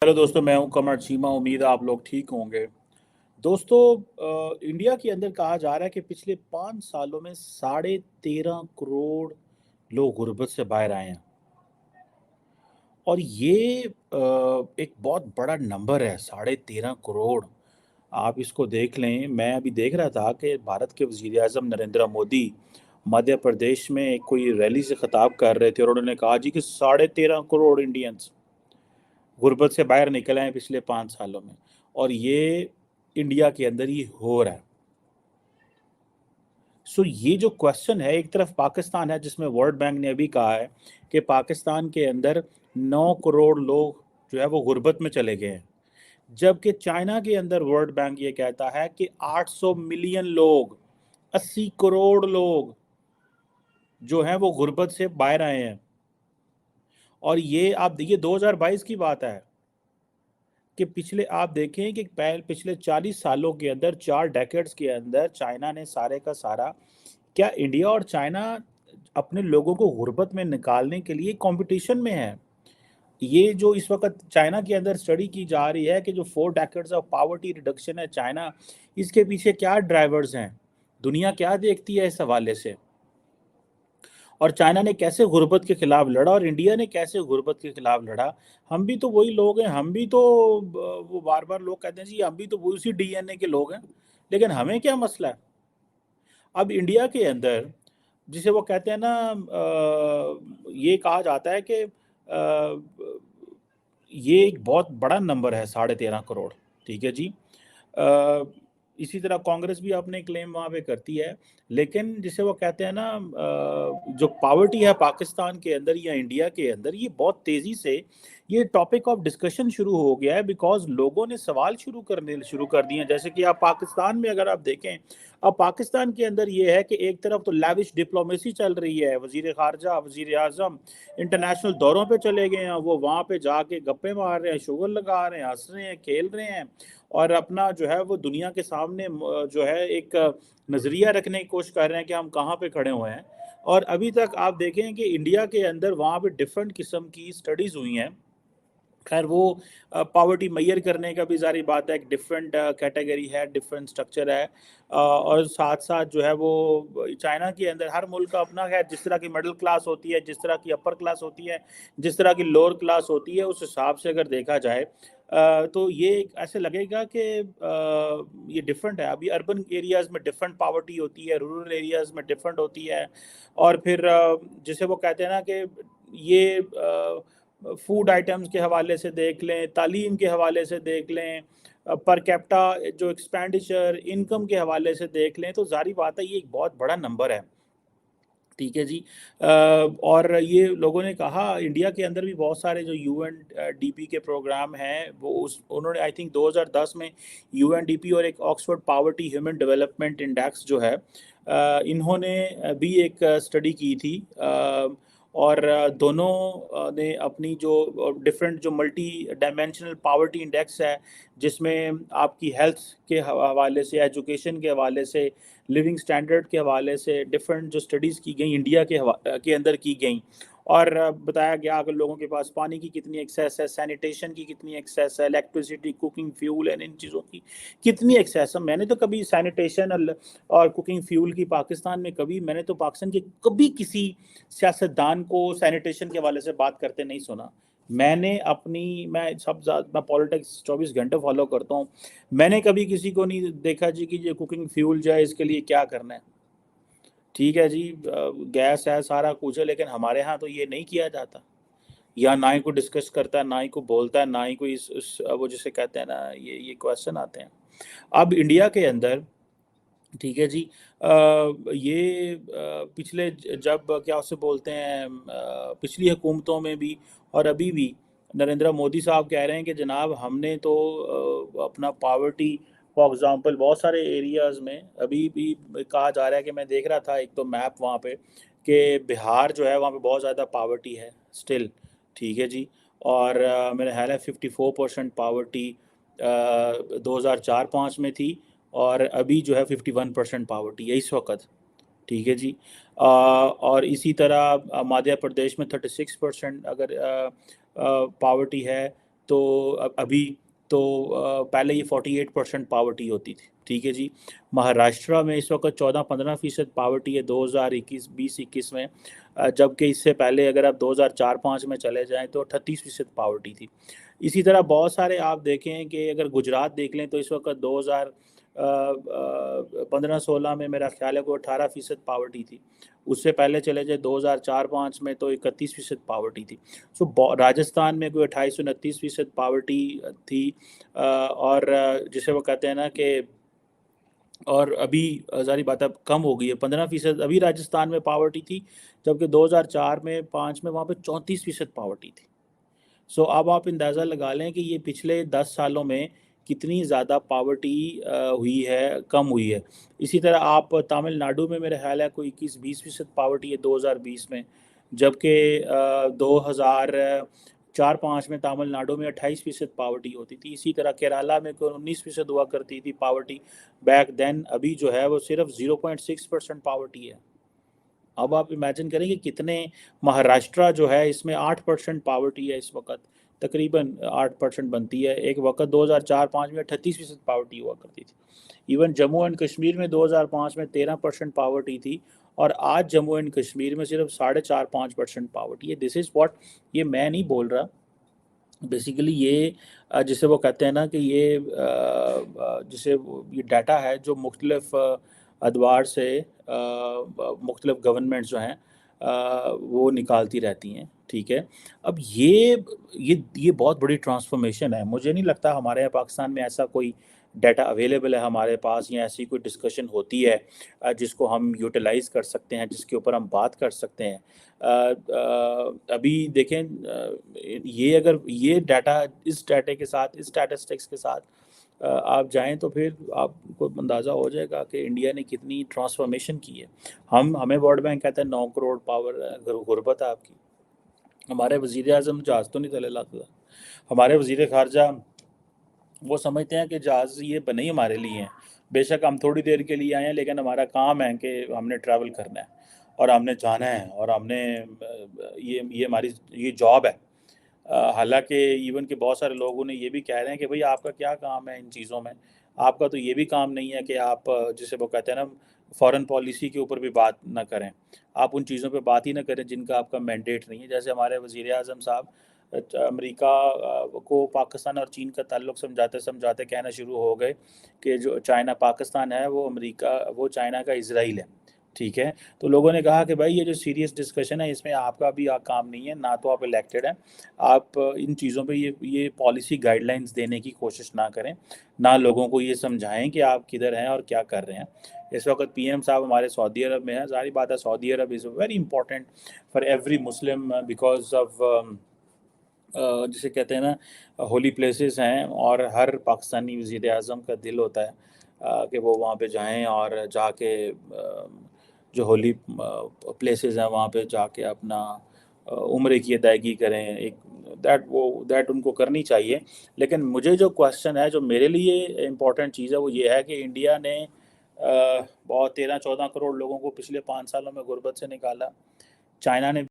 Hello दोस्तों, मैं हूं कमर चीमा। उम्मीद है आप लोग ठीक होंगे। दोस्तों, इंडिया के अंदर कहा जा रहा है कि पिछले 5 सालों में 13.5 करोड़ लोग गुर्बत से बाहर आए हैं। और ये एक बहुत बड़ा नंबर है, 13.5 करोड़। आप इसको देख लें। मैं अभी देख रहा था कि भारत के वजीर आज़म नरेंद्र मोदी मध्य प्रदेश में कोई रैली से खिताब कर रहे थे और उन्होंने कहा जी कि 13.5 करोड़ इंडियंस गुर्बत से बाहर निकले हैं पिछले 5 सालों में। और ये इंडिया के अंदर ही हो रहा है। सो ये जो क्वेश्चन है, एक तरफ पाकिस्तान है जिसमें वर्ल्ड बैंक ने अभी कहा है कि पाकिस्तान के अंदर 9 करोड़ लोग जो है वो गुर्बत में चले गए हैं, जबकि चाइना के अंदर वर्ल्ड बैंक ये कहता है कि 800 मिलियन लोग, 80 करोड़ लोग जो हैं वो गुर्बत से बाहर आए हैं। और ये आप देखिए 2022 की बात है कि पिछले आप देखें कि पिछले 40 सालों के अंदर, 4 डेकेड्स के अंदर चाइना ने सारे का सारा, क्या इंडिया और चाइना अपने लोगों को गुर्बत में निकालने के लिए कंपटीशन में है। ये जो इस वक्त चाइना के अंदर स्टडी की जा रही है कि जो 4 डेकेड्स ऑफ पॉवर्टी रिडक्शन है चाइना, इसके पीछे क्या ड्राइवर्स हैं, दुनिया क्या देखती है इस हवाले से, और चाइना ने कैसे गुर्बत के खिलाफ लड़ा और इंडिया ने कैसे गुर्बत के खिलाफ लड़ा। हम भी तो वही लोग हैं, हम भी तो वो बार बार लोग कहते हैं जी हम भी तो उसी डीएनए के लोग हैं, लेकिन हमें क्या मसला है। अब इंडिया के अंदर जिसे वो कहते हैं ना, ये कहा जाता है कि ये एक बहुत बड़ा नंबर है 13.5 करोड़। ठीक है जी। इसी तरह कांग्रेस भी अपने क्लेम वहाँ पे करती है, लेकिन जिसे वो कहते हैं ना, जो पावर्टी है पाकिस्तान के अंदर या इंडिया के अंदर, ये बहुत तेज़ी से ये टॉपिक ऑफ डिस्कशन शुरू हो गया है, बिकॉज लोगों ने सवाल शुरू कर दिए हैं। जैसे कि आप पाकिस्तान में अगर आप देखें, अब पाकिस्तान के अंदर ये है कि एक तरफ तो लैविश डिप्लोमेसी चल रही है, वजीर खारजा, वजीर आजम इंटरनेशनल दौरों पे चले गए हैं, वो वहाँ पे जाके गप्पे मार रहे हैं, शुगर लगा रहे हैं, हंस रहे हैं, खेल रहे हैं, और अपना जो है वो दुनिया के सामने जो है एक नज़रिया रखने की कोशिश कर रहे हैं कि हम कहाँ पे खड़े हुए हैं। और अभी तक आप देखें कि इंडिया के अंदर वहाँ पे डिफरेंट किस्म की स्टडीज़ हुई हैं। खैर वो पॉवर्टी मैयर करने का भी जारी बात है, एक डिफरेंट कैटेगरी है, डिफरेंट स्ट्रक्चर है। और साथ साथ जो है वो चाइना के अंदर हर मुल्क का अपना है, जिस तरह की मिडिल क्लास होती है, जिस तरह की अपर क्लास होती है, जिस तरह की लोअर क्लास होती है, उस हिसाब से अगर देखा जाए तो ये ऐसे लगेगा कि ये डिफरेंट है। अभी अर्बन एरियाज़ में डिफरेंट पॉवर्टी होती है, रूरल एरियाज़ में डिफरेंट होती है। और फिर जिसे वो कहते हैं ना कि ये फूड आइटम्स के हवाले से देख लें, तालीम के हवाले से देख लें, पर कैपिटा जो एक्सपेंडिचर इनकम के हवाले से देख लें, तो जारी बात है ये एक बहुत बड़ा नंबर है। ठीक है जी। और ये लोगों ने कहा इंडिया के अंदर भी बहुत सारे जो यूएनडीपी के प्रोग्राम हैं, वो उन्होंने आई थिंक 2010 में यूएनडीपी और एक Oxford poverty human development index जो है, इन्होंने भी एक स्टडी की थी। और दोनों ने अपनी जो डिफरेंट जो मल्टी डायमेंशनल पॉवर्टी इंडेक्स है, जिसमें आपकी हेल्थ के हवाले से, एजुकेशन के हवाले से, लिविंग स्टैंडर्ड के हवाले से डिफरेंट जो स्टडीज़ की गई इंडिया के अंदर की गई, और बताया गया अगर लोगों के पास पानी की कितनी एक्सेस है, सैनिटेशन की कितनी एक्सेस है, electricity, cooking fuel and in चीज़ों की कितनी एक्सेस है। मैंने तो कभी सैनिटेशन और कुकिंग फ्यूल की पाकिस्तान में मैंने तो पाकिस्तान के कभी किसी सियासतदान को सैनिटेशन के हवाले से बात करते नहीं सुना। मैं पॉलिटिक्स 24 घंटे फॉलो करता हूँ। मैंने कभी किसी को नहीं देखा जी कि ये कुकिंग फ्यूल जो है इसके लिए क्या करना है। ठीक है जी, गैस है, सारा कुछ है, लेकिन हमारे यहाँ तो ये नहीं किया जाता। या ना ही कोई डिस्कस करता है, ना ही कोई बोलता है, ना ही कोई वो जिसे कहते हैं ना, ये क्वेश्चन आते हैं। अब इंडिया के अंदर, ठीक है जी, ये पिछले जब क्या उसे बोलते हैं, पिछली हुकूमतों में भी और अभी भी नरेंद्र मोदी साहब कह रहे हैं कि जनाब हमने तो अपना पावर्टी, फॉर एग्जांपल बहुत सारे एरियाज़ में अभी भी कहा जा रहा है कि मैं देख रहा था एक तो मैप वहाँ पे कि बिहार जो है वहाँ पे बहुत ज़्यादा पावर्टी है स्टिल। ठीक है जी। और मेरा ख्याल है 54% पावर्टी 2004-05 में थी, और अभी जो है 51% पावर्टी है इस वक्त। ठीक है जी। और इसी तरह मध्य प्रदेश में 36% अगर पावर्टी है, تو ابھی تو پہلے یہ 48% پاورٹی ہوتی تھی، ٹھیک ہے جی. مہاراشٹرا میں اس وقت 14-15% پاورٹی ہے 2021 میں، جبکہ اس سے پہلے اگر آپ 2004-05 میں چلے جائیں تو 38% پاورٹی تھی. اسی طرح بہت سارے آپ دیکھیں کہ اگر گجرات دیکھ لیں تو اس وقت 2015-16 میں میرا خیال ہے کوئی 18% پاورٹی تھی. اس سے پہلے چلے جائے 2004-05 میں تو 31% پاورٹی تھی. راجستھان میں کوئی 28-29% پاورٹی تھی، اور جسے وہ کہتے ہیں نا کہ، اور ابھی ظاہری بات اب کم ہو گئی ہے، 15% ابھی راجستھان میں پاورٹی تھی، جبکہ 2004-05 میں وہاں پہ 34% پاورٹی تھی. اب آپ اندازہ لگا لیں کہ یہ پچھلے 10 سالوں میں کتنی زیادہ پاورٹی ہوئی ہے، کم ہوئی ہے. اسی طرح آپ تامل ناڈو میں میرا خیال ہے کوئی 21-20% پاورٹی ہے 2020 میں، جبکہ 2004-05 میں تامل ناڈو میں 28% پاورٹی ہوتی تھی. اسی طرح کیرالہ میں کوئی 19% ہوا کرتی تھی پاورٹی بیک دین، ابھی جو ہے وہ صرف 0.6% پاورٹی ہے. اب آپ امیجن کریں کہ کتنے، مہاراشٹرا جو ہے اس میں 8% پاورٹی ہے اس وقت، تقریباً 8% بنتی ہے. ایک وقت 2004-05 میں 38% پاورٹی ہوا کرتی تھی. ایون جموں اینڈ کشمیر میں 2005 میں 13% پاورٹی تھی، اور آج جموں اینڈ کشمیر میں صرف 4.5-5% پاورٹی ہے. دس از واٹ، یہ میں نہیں بول رہا، بیسیکلی یہ جسے وہ کہتے ہیں نا کہ یہ جسے یہ ڈیٹا ہے جو مختلف ادوار سے مختلف گورنمنٹس جو ہیں وہ نکالتی رہتی ہیں، ٹھیک ہے. اب یہ بہت بڑی ٹرانسفارمیشن ہے. مجھے نہیں لگتا ہمارے یہاں پاکستان میں ایسا کوئی ڈیٹا اویلیبل ہے ہمارے پاس، یا ایسی کوئی ڈسکشن ہوتی ہے جس کو ہم یوٹیلائز کر سکتے ہیں، جس کے اوپر ہم بات کر سکتے ہیں. ابھی دیکھیں، یہ اگر یہ ڈیٹا، اس ڈیٹے کے ساتھ، اس اسٹیٹسٹکس کے ساتھ آپ جائیں تو پھر آپ کو اندازہ ہو جائے گا کہ انڈیا نے کتنی ٹرانسفارمیشن کی ہے. ہمیں ورلڈ بینک کہتا ہے 9 کروڑ غربت ہے آپ کی. ہمارے وزیر اعظم جہاز تو نہیں تلے لاتا، ہمارے وزیر خارجہ وہ سمجھتے ہیں کہ جہاز یہ بنے ہی ہمارے لیے ہیں. بے شک ہم تھوڑی دیر کے لیے آئے ہیں، لیکن ہمارا کام ہے کہ ہم نے ٹریول کرنا ہے اور ہم نے جانا ہے، اور ہم نے یہ ہماری یہ جاب ہے. حالانکہ ایون کہ بہت سارے لوگوں نے یہ بھی کہہ رہے ہیں کہ بھئی آپ کا کیا کام ہے ان چیزوں میں، آپ کا تو یہ بھی کام نہیں ہے کہ آپ جسے وہ کہتے ہیں نا فارن پالیسی کے اوپر بھی بات نہ کریں، آپ ان چیزوں پہ بات ہی نہ کریں جن کا آپ کا مینڈیٹ نہیں ہے. جیسے ہمارے وزیر اعظم صاحب امریکہ کو پاکستان اور چین کا تعلق سمجھاتے سمجھاتے کہنا شروع ہو گئے کہ جو چائنا پاکستان ہے وہ چائنا کا اسرائیل ہے، ٹھیک ہے. تو لوگوں نے کہا کہ بھائی یہ جو سیریس ڈسکشن ہے اس میں آپ کا بھی کام نہیں ہے، نہ تو آپ الیکٹڈ ہیں، آپ ان چیزوں پہ یہ پالیسی گائیڈ لائنز دینے کی کوشش نہ کریں، نہ لوگوں کو یہ سمجھائیں کہ آپ کدھر ہیں اور کیا کر رہے ہیں. اس وقت پی ایم صاحب ہمارے سعودی عرب میں ہیں. ظاہری بات ہے Saudi Arab is very important for every Muslim because of جسے کہتے ہیں نا ہولی پلیسز ہیں، اور ہر پاکستانی وزیر اعظم کا دل ہوتا ہے کہ وہ وہاں پہ جائیں اور جا کے جو ہولی پلیسز ہیں وہاں پہ جا کے اپنا عمرے کی ادائیگی کریں. ایک دیٹ ان کو کرنی چاہیے. لیکن مجھے جو کوشچن ہے، جو میرے لیے امپورٹنٹ چیز ہے، وہ یہ ہے کہ انڈیا نے بہت 13-14 کروڑ لوگوں کو پچھلے 5 سالوں میں غربت سے نکالا. چائنا نے